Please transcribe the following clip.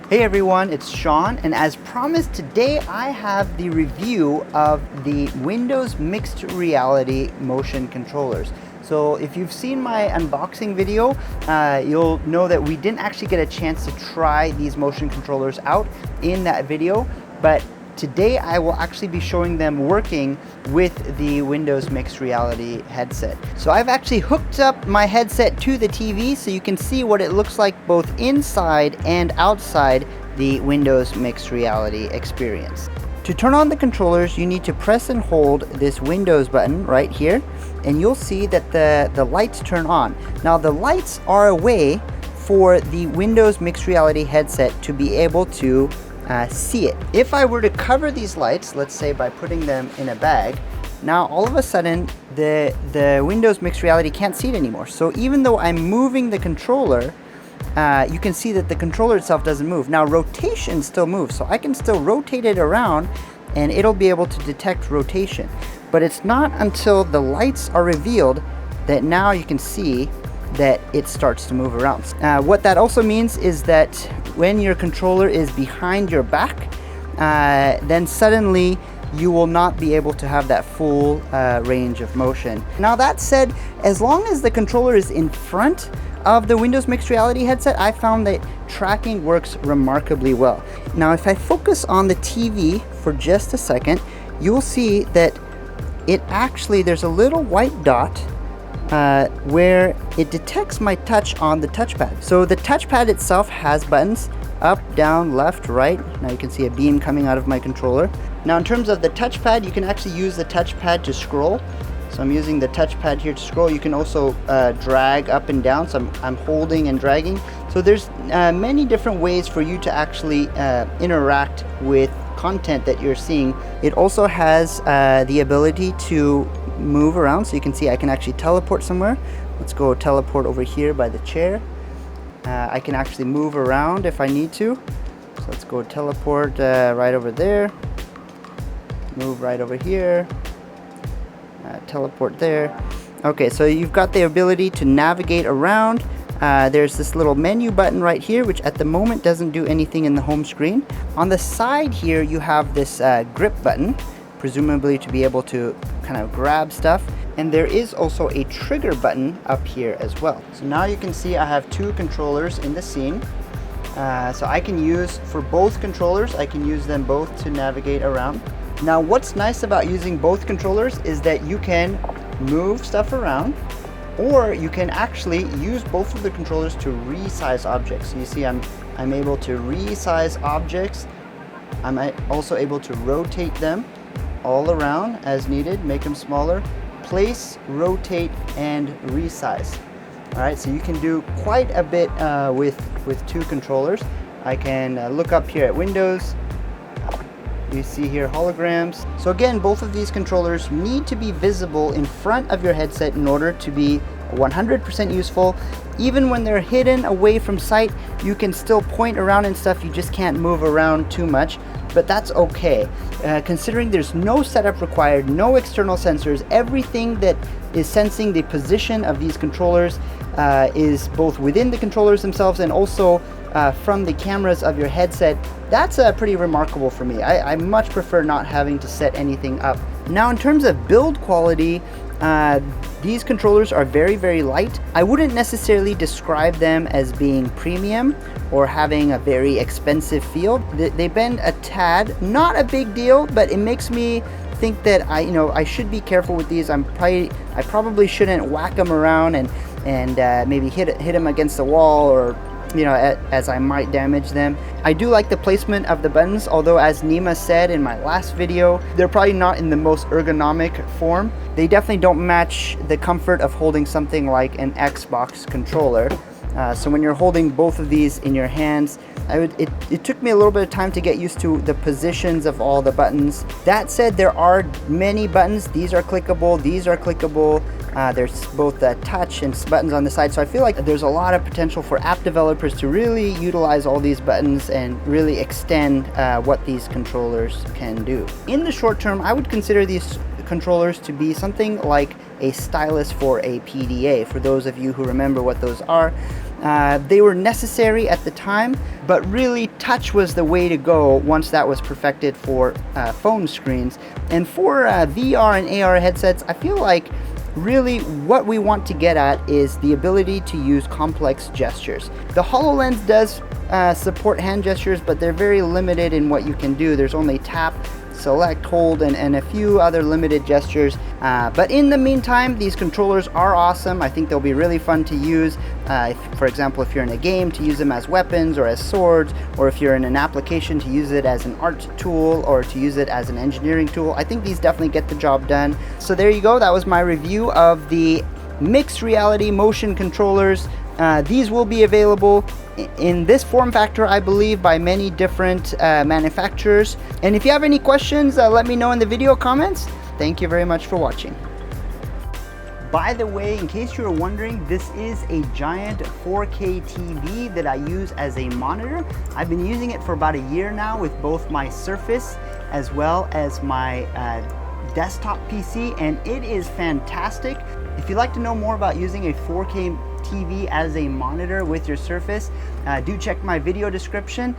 Hey everyone, it's Sean, and as promised today I have the review of the Windows Mixed Reality motion controllers. So if you've seen my unboxing video, you'll know that we didn't actually get a chance to try these motion controllers out in that video, but today I will actually be showing them working with the Windows Mixed Reality headset. So I've actually hooked up my headset to the TV so you can see what it looks like both inside and outside the Windows Mixed Reality experience. To turn on the controllers, you need to press and hold this Windows button right here, and you'll see that the lights turn on. Now the lights are a way for the Windows Mixed Reality headset to be able to see it. If I were to cover these lights, let's say by putting them in a bag, now all of a sudden the Windows Mixed Reality can't see it anymore. So even though I'm moving the controller, you can see that the controller itself doesn't move. Now rotation still moves, so I can still rotate it around and it'll be able to detect rotation. But it's not until the lights are revealed that now you can see that it starts to move around. What that also means is that when your controller is behind your back, then suddenly you will not be able to have that full range of motion. Now that said, as long as the controller is in front of the Windows Mixed Reality headset, I found that tracking works remarkably well. Now if I focus on the TV for just a second, you'll see that it actually, there's a little white dot where it detects my touch on the touchpad. So the touchpad itself has buttons up, down, left, right. Now you can see a beam coming out of my controller. Now in terms of the touchpad, you can actually use the touchpad to scroll. So I'm using the touchpad here to scroll. You can also drag up and down, so I'm holding and dragging. So there's many different ways for you to actually interact with content that you're seeing. It also has the ability to move around, so you can see I can actually teleport somewhere. Let's go teleport over here by the chair. I can actually move around if I need to. So let's go teleport right over there, move right over here, teleport there. Okay, so you've got the ability to navigate around. There's this little menu button right here, which at the moment doesn't do anything in the home screen. On the side here, you have this grip button, presumably to be able to kind of grab stuff. And there is also a trigger button up here as well. So now you can see I have two controllers in the scene. So I can use, for both controllers, I can use them both to navigate around. Now what's nice about using both controllers is that you can move stuff around, or you can actually use both of the controllers to resize objects. So you see I'm able to resize objects. I'm also able to rotate them all around as needed, make them smaller, place, rotate, and resize. All right, so you can do quite a bit with two controllers. I can look up here at Windows. You see here holograms. So again, both of these controllers need to be visible in front of your headset in order to be 100% useful. Even when they're hidden away from sight, you can still point around and stuff. You just can't move around too much, but that's okay. Considering there's no setup required, no external sensors, everything that is sensing the position of these controllers is both within the controllers themselves and also from the cameras of your headset. That's pretty remarkable for me. I much prefer not having to set anything up. Now in terms of build quality, these controllers are very, very light. I wouldn't necessarily describe them as being premium or having a very expensive feel. They bend a tad, not a big deal, but it makes me think that I should be careful with these. I probably shouldn't whack them around and maybe hit them against the wall, or as I might damage them. I do like the placement of the buttons, although as Nima said in my last video, they're probably not in the most ergonomic form. They definitely don't match the comfort of holding something like an Xbox controller. So when you're holding both of these in your hands, it took me a little bit of time to get used to the positions of all the buttons. That said, there are many buttons. These are clickable, these are clickable. There's both touch and buttons on the side, so I feel like there's a lot of potential for app developers to really utilize all these buttons and really extend what these controllers can do. In the short term, I would consider these controllers to be something like a stylus for a PDA, for those of you who remember what those are. They were necessary at the time, but really touch was the way to go once that was perfected for phone screens. And for VR and AR headsets, I feel like really what we want to get at is the ability to use complex gestures. The HoloLens does support hand gestures, but they're very limited in what you can do. There's only tap, select, hold, and a few other limited gestures. But in the meantime, these controllers are awesome. I think they'll be really fun to use. For example, if you're in a game, to use them as weapons or as swords, or if you're in an application, to use it as an art tool or to use it as an engineering tool. I think these definitely get the job done. So there you go. That was my review of the mixed reality motion controllers. These will be available in this form factor, I believe, by many different manufacturers. And if you have any questions, let me know in the video comments. Thank you very much for watching. By the way, in case you were wondering, this is a giant 4K TV that I use as a monitor. I've been using it for about a year now with both my Surface as well as my desktop PC, and it is fantastic. If you'd like to know more about using a 4K TV as a monitor with your Surface, do check my video description.